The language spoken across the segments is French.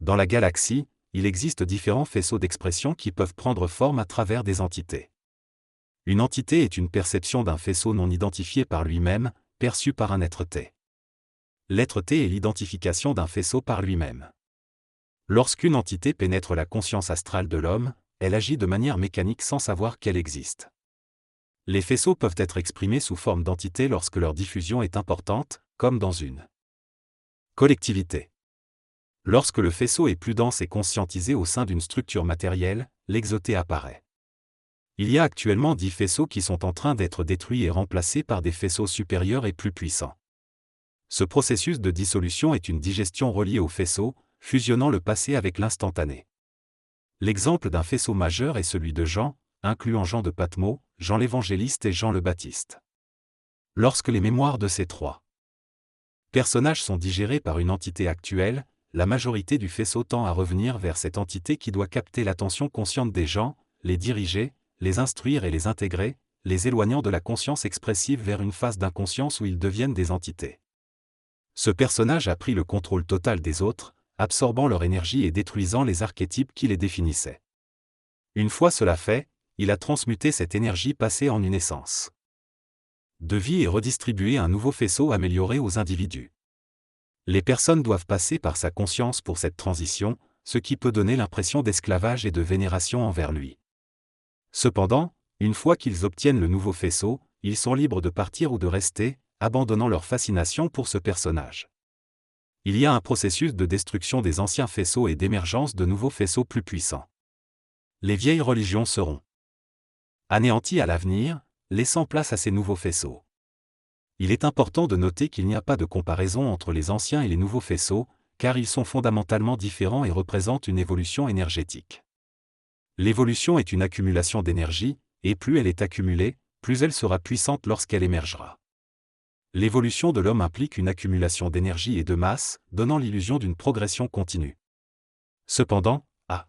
Dans la galaxie, il existe différents faisceaux d'expression qui peuvent prendre forme à travers des entités. Une entité est une perception d'un faisceau non identifié par lui-même, perçu par un être T. L'être T est l'identification d'un faisceau par lui-même. Lorsqu'une entité pénètre la conscience astrale de l'homme, elle agit de manière mécanique sans savoir qu'elle existe. Les faisceaux peuvent être exprimés sous forme d'entités lorsque leur diffusion est importante, comme dans une collectivité. Lorsque le faisceau est plus dense et conscientisé au sein d'une structure matérielle, l'exoté apparaît. Il y a actuellement 10 faisceaux qui sont en train d'être détruits et remplacés par des faisceaux supérieurs et plus puissants. Ce processus de dissolution est une digestion reliée au faisceau, fusionnant le passé avec l'instantané. L'exemple d'un faisceau majeur est celui de Jean, incluant Jean de Patmos, Jean l'Évangéliste et Jean le Baptiste. Lorsque les mémoires de ces trois personnages sont digérés par une entité actuelle, la majorité du faisceau tend à revenir vers cette entité qui doit capter l'attention consciente des gens, les diriger, les instruire et les intégrer, les éloignant de la conscience expressive vers une phase d'inconscience où ils deviennent des entités. Ce personnage a pris le contrôle total des autres, absorbant leur énergie et détruisant les archétypes qui les définissaient. Une fois cela fait, il a transmuté cette énergie passée en une essence de vie et redistribué un nouveau faisceau amélioré aux individus. Les personnes doivent passer par sa conscience pour cette transition, ce qui peut donner l'impression d'esclavage et de vénération envers lui. Cependant, une fois qu'ils obtiennent le nouveau faisceau, ils sont libres de partir ou de rester, abandonnant leur fascination pour ce personnage. Il y a un processus de destruction des anciens faisceaux et d'émergence de nouveaux faisceaux plus puissants. Les vieilles religions seront anéanties à l'avenir, laissant place à ces nouveaux faisceaux. Il est important de noter qu'il n'y a pas de comparaison entre les anciens et les nouveaux faisceaux, car ils sont fondamentalement différents et représentent une évolution énergétique. L'évolution est une accumulation d'énergie, et plus elle est accumulée, plus elle sera puissante lorsqu'elle émergera. L'évolution de l'homme implique une accumulation d'énergie et de masse, donnant l'illusion d'une progression continue. Cependant, à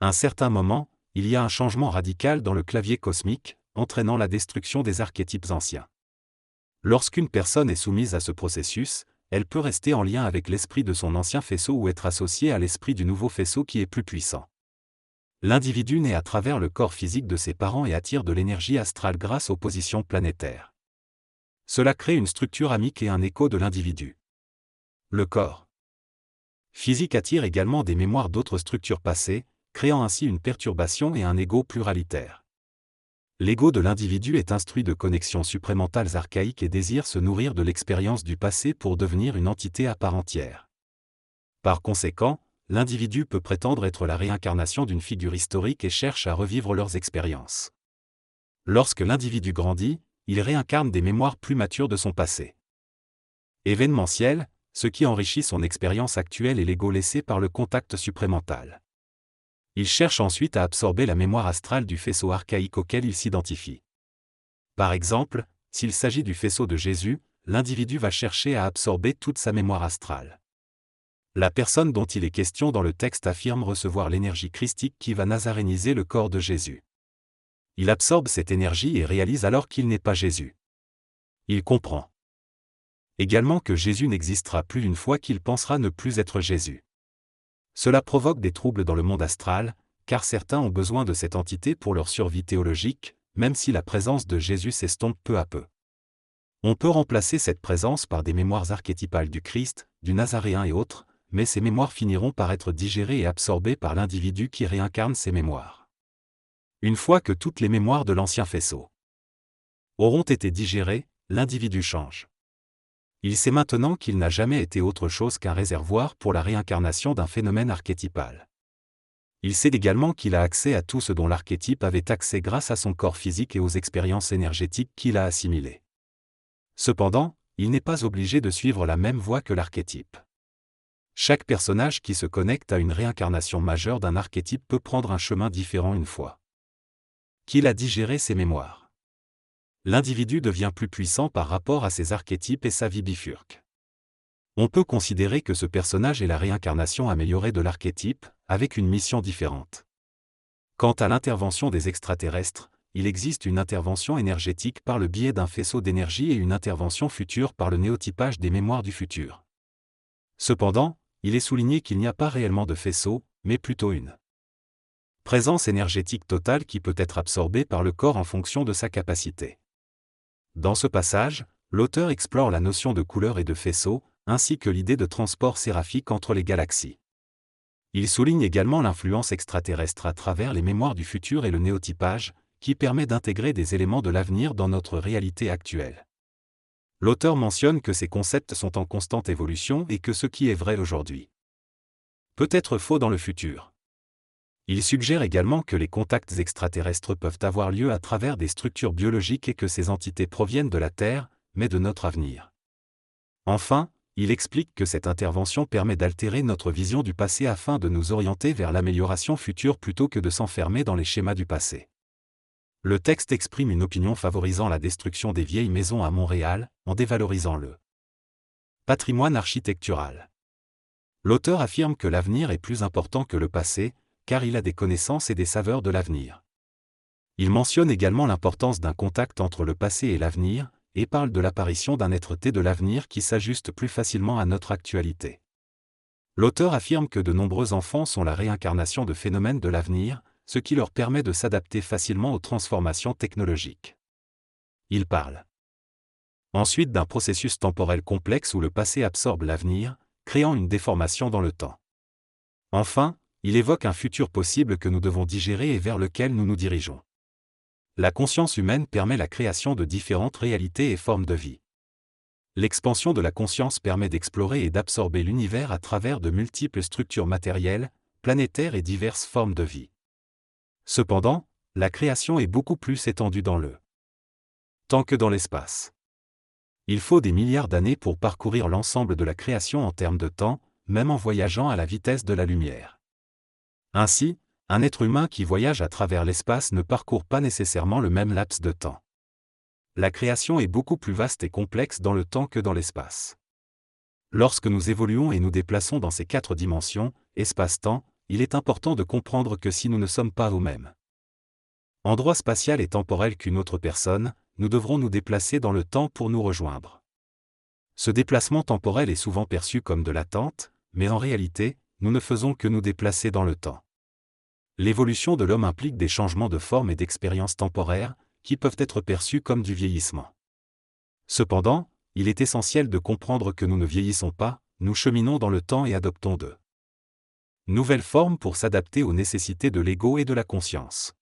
un certain moment, il y a un changement radical dans le clavier cosmique, entraînant la destruction des archétypes anciens. Lorsqu'une personne est soumise à ce processus, elle peut rester en lien avec l'esprit de son ancien faisceau ou être associée à l'esprit du nouveau faisceau qui est plus puissant. L'individu naît à travers le corps physique de ses parents et attire de l'énergie astrale grâce aux positions planétaires. Cela crée une structure amique et un écho de l'individu. Le corps physique attire également des mémoires d'autres structures passées, créant ainsi une perturbation et un ego pluralitaire. L'ego de l'individu est instruit de connexions supramentales archaïques et désire se nourrir de l'expérience du passé pour devenir une entité à part entière. Par conséquent, l'individu peut prétendre être la réincarnation d'une figure historique et cherche à revivre leurs expériences. Lorsque l'individu grandit, il réincarne des mémoires plus matures de son passé. Événementiel, ce qui enrichit son expérience actuelle et l'ego laissé par le contact supramental. Il cherche ensuite à absorber la mémoire astrale du faisceau archaïque auquel il s'identifie. Par exemple, s'il s'agit du faisceau de Jésus, l'individu va chercher à absorber toute sa mémoire astrale. La personne dont il est question dans le texte affirme recevoir l'énergie christique qui va nazaréniser le corps de Jésus. Il absorbe cette énergie et réalise alors qu'il n'est pas Jésus. Il comprend également que Jésus n'existera plus une fois qu'il pensera ne plus être Jésus. Cela provoque des troubles dans le monde astral, car certains ont besoin de cette entité pour leur survie théologique, même si la présence de Jésus s'estompe peu à peu. On peut remplacer cette présence par des mémoires archétypales du Christ, du Nazaréen et autres, mais ces mémoires finiront par être digérées et absorbées par l'individu qui réincarne ces mémoires. Une fois que toutes les mémoires de l'ancien faisceau auront été digérées, l'individu change. Il sait maintenant qu'il n'a jamais été autre chose qu'un réservoir pour la réincarnation d'un phénomène archétypal. Il sait également qu'il a accès à tout ce dont l'archétype avait accès grâce à son corps physique et aux expériences énergétiques qu'il a assimilées. Cependant, il n'est pas obligé de suivre la même voie que l'archétype. Chaque personnage qui se connecte à une réincarnation majeure d'un archétype peut prendre un chemin différent une fois qu'il a digéré ses mémoires. L'individu devient plus puissant par rapport à ses archétypes et sa vie bifurque. On peut considérer que ce personnage est la réincarnation améliorée de l'archétype, avec une mission différente. Quant à l'intervention des extraterrestres, il existe une intervention énergétique par le biais d'un faisceau d'énergie et une intervention future par le néotypage des mémoires du futur. Cependant, il est souligné qu'il n'y a pas réellement de faisceau, mais plutôt une présence énergétique totale qui peut être absorbée par le corps en fonction de sa capacité. Dans ce passage, l'auteur explore la notion de couleur et de faisceau, ainsi que l'idée de transport séraphique entre les galaxies. Il souligne également l'influence extraterrestre à travers les mémoires du futur et le néotypage, qui permet d'intégrer des éléments de l'avenir dans notre réalité actuelle. L'auteur mentionne que ces concepts sont en constante évolution et que ce qui est vrai aujourd'hui peut être faux dans le futur. Il suggère également que les contacts extraterrestres peuvent avoir lieu à travers des structures biologiques et que ces entités proviennent de la Terre, mais de notre avenir. Enfin, il explique que cette intervention permet d'altérer notre vision du passé afin de nous orienter vers l'amélioration future plutôt que de s'enfermer dans les schémas du passé. Le texte exprime une opinion favorisant la destruction des vieilles maisons à Montréal, en dévalorisant le patrimoine architectural. L'auteur affirme que l'avenir est plus important que le passé, car il a des connaissances et des saveurs de l'avenir. Il mentionne également l'importance d'un contact entre le passé et l'avenir, et parle de l'apparition d'un être-té de l'avenir qui s'ajuste plus facilement à notre actualité. L'auteur affirme que de nombreux enfants sont la réincarnation de phénomènes de l'avenir, ce qui leur permet de s'adapter facilement aux transformations technologiques. Il parle ensuite d'un processus temporel complexe où le passé absorbe l'avenir, créant une déformation dans le temps. Enfin, il évoque un futur possible que nous devons digérer et vers lequel nous nous dirigeons. La conscience humaine permet la création de différentes réalités et formes de vie. L'expansion de la conscience permet d'explorer et d'absorber l'univers à travers de multiples structures matérielles, planétaires et diverses formes de vie. Cependant, la création est beaucoup plus étendue dans le temps que dans l'espace. Il faut des milliards d'années pour parcourir l'ensemble de la création en termes de temps, même en voyageant à la vitesse de la lumière. Ainsi, un être humain qui voyage à travers l'espace ne parcourt pas nécessairement le même laps de temps. La création est beaucoup plus vaste et complexe dans le temps que dans l'espace. Lorsque nous évoluons et nous déplaçons dans ces 4 dimensions, espace-temps, il est important de comprendre que si nous ne sommes pas au même endroit spatial et temporel qu'une autre personne, nous devrons nous déplacer dans le temps pour nous rejoindre. Ce déplacement temporel est souvent perçu comme de l'attente, mais en réalité, nous ne faisons que nous déplacer dans le temps. L'évolution de l'homme implique des changements de forme et d'expérience temporaires, qui peuvent être perçus comme du vieillissement. Cependant, il est essentiel de comprendre que nous ne vieillissons pas, nous cheminons dans le temps et adoptons de nouvelles formes pour s'adapter aux nécessités de l'ego et de la conscience.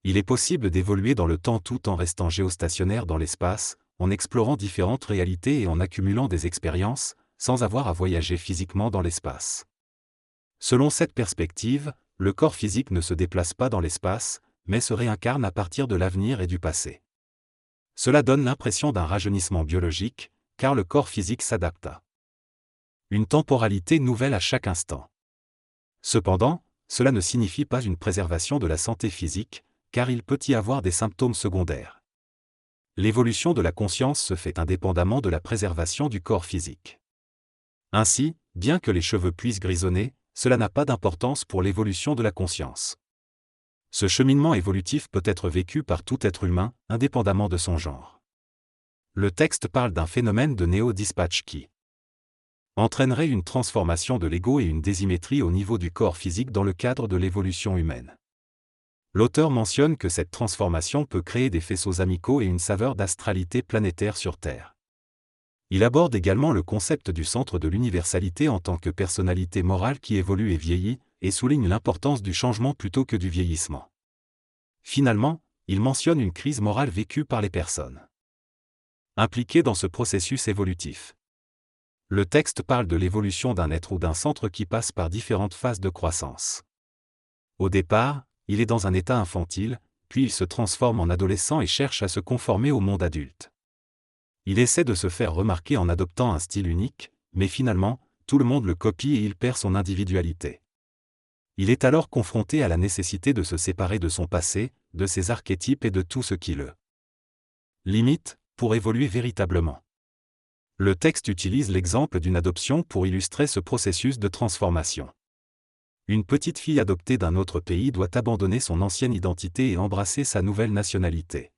Il est possible d'évoluer dans le temps tout en restant géostationnaire dans l'espace, en explorant différentes réalités et en accumulant des expériences, sans avoir à voyager physiquement dans l'espace. Selon cette perspective, le corps physique ne se déplace pas dans l'espace, mais se réincarne à partir de l'avenir et du passé. Cela donne l'impression d'un rajeunissement biologique, car le corps physique s'adapte à une temporalité nouvelle à chaque instant. Cependant, cela ne signifie pas une préservation de la santé physique, car il peut y avoir des symptômes secondaires. L'évolution de la conscience se fait indépendamment de la préservation du corps physique. Ainsi, bien que les cheveux puissent grisonner, cela n'a pas d'importance pour l'évolution de la conscience. Ce cheminement évolutif peut être vécu par tout être humain, indépendamment de son genre. Le texte parle d'un phénomène de néo-dispatch qui entraînerait une transformation de l'ego et une désymétrie au niveau du corps physique dans le cadre de l'évolution humaine. L'auteur mentionne que cette transformation peut créer des faisceaux amicaux et une saveur d'astralité planétaire sur Terre. Il aborde également le concept du centre de l'universalité en tant que personnalité morale qui évolue et vieillit, et souligne l'importance du changement plutôt que du vieillissement. Finalement, il mentionne une crise morale vécue par les personnes impliquées dans ce processus évolutif. Le texte parle de l'évolution d'un être ou d'un centre qui passe par différentes phases de croissance. Au départ, il est dans un état infantile, puis il se transforme en adolescent et cherche à se conformer au monde adulte. Il essaie de se faire remarquer en adoptant un style unique, mais finalement, tout le monde le copie et il perd son individualité. Il est alors confronté à la nécessité de se séparer de son passé, de ses archétypes et de tout ce qui le limite, pour évoluer véritablement. Le texte utilise l'exemple d'une adoption pour illustrer ce processus de transformation. Une petite fille adoptée d'un autre pays doit abandonner son ancienne identité et embrasser sa nouvelle nationalité.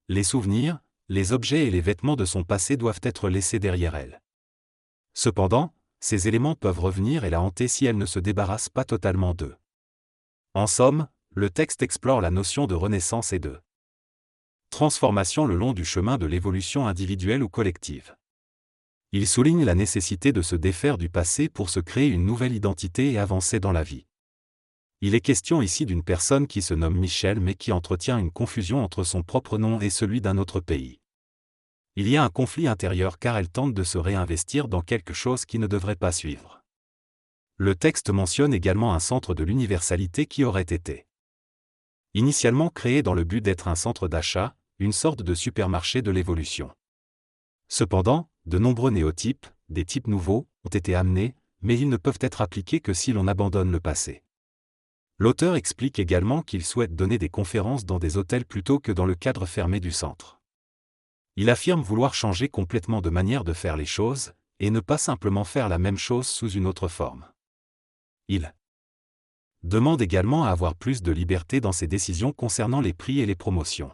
Les souvenirs, les objets et les vêtements de son passé doivent être laissés derrière elle. Cependant, ces éléments peuvent revenir et la hanter si elle ne se débarrasse pas totalement d'eux. En somme, le texte explore la notion de renaissance et de transformation le long du chemin de l'évolution individuelle ou collective. Il souligne la nécessité de se défaire du passé pour se créer une nouvelle identité et avancer dans la vie. Il est question ici d'une personne qui se nomme Michel mais qui entretient une confusion entre son propre nom et celui d'un autre pays. Il y a un conflit intérieur car elle tente de se réinvestir dans quelque chose qui ne devrait pas suivre. Le texte mentionne également un centre de l'universalité qui aurait été initialement créé dans le but d'être un centre d'achat, une sorte de supermarché de l'évolution. Cependant, de nombreux néotypes, des types nouveaux, ont été amenés, mais ils ne peuvent être appliqués que si l'on abandonne le passé. L'auteur explique également qu'il souhaite donner des conférences dans des hôtels plutôt que dans le cadre fermé du centre. Il affirme vouloir changer complètement de manière de faire les choses, et ne pas simplement faire la même chose sous une autre forme. Il demande également à avoir plus de liberté dans ses décisions concernant les prix et les promotions.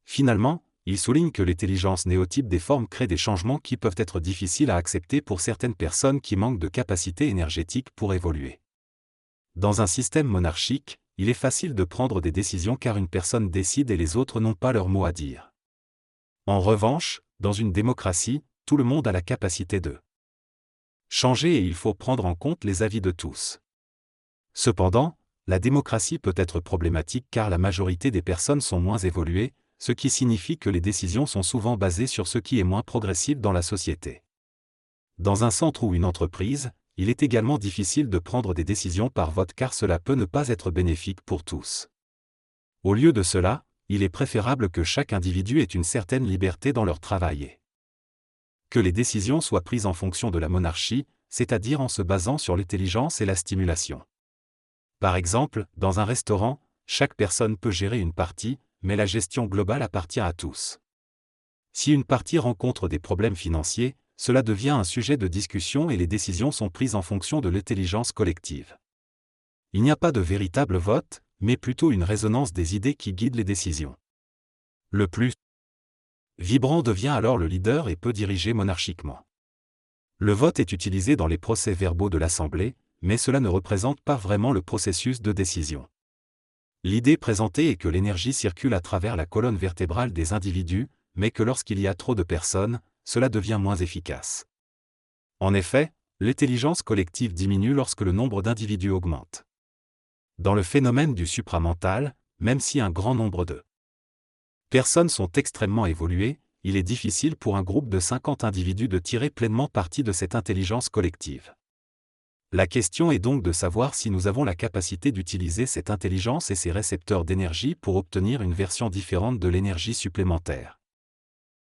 Finalement, il souligne que l'intelligence néotype des formes crée des changements qui peuvent être difficiles à accepter pour certaines personnes qui manquent de capacité énergétique pour évoluer. Dans un système monarchique, il est facile de prendre des décisions car une personne décide et les autres n'ont pas leur mot à dire. En revanche, dans une démocratie, tout le monde a la capacité de changer et il faut prendre en compte les avis de tous. Cependant, la démocratie peut être problématique car la majorité des personnes sont moins évoluées, ce qui signifie que les décisions sont souvent basées sur ce qui est moins progressif dans la société. Dans un centre ou une entreprise, il est également difficile de prendre des décisions par vote car cela peut ne pas être bénéfique pour tous. Au lieu de cela, il est préférable que chaque individu ait une certaine liberté dans leur travail et que les décisions soient prises en fonction de la monarchie, c'est-à-dire en se basant sur l'intelligence et la stimulation. Par exemple, dans un restaurant, chaque personne peut gérer une partie, mais la gestion globale appartient à tous. Si une partie rencontre des problèmes financiers, cela devient un sujet de discussion et les décisions sont prises en fonction de l'intelligence collective. Il n'y a pas de véritable vote, mais plutôt une résonance des idées qui guide les décisions. Le plus vibrant devient alors le leader et peut diriger monarchiquement. Le vote est utilisé dans les procès-verbaux de l'Assemblée, mais cela ne représente pas vraiment le processus de décision. L'idée présentée est que l'énergie circule à travers la colonne vertébrale des individus, mais que lorsqu'il y a trop de personnes, cela devient moins efficace. En effet, l'intelligence collective diminue lorsque le nombre d'individus augmente. Dans le phénomène du supramental, même si un grand nombre de personnes sont extrêmement évoluées, il est difficile pour un groupe de 50 individus de tirer pleinement parti de cette intelligence collective. La question est donc de savoir si nous avons la capacité d'utiliser cette intelligence et ces récepteurs d'énergie pour obtenir une version différente de l'énergie supplémentaire.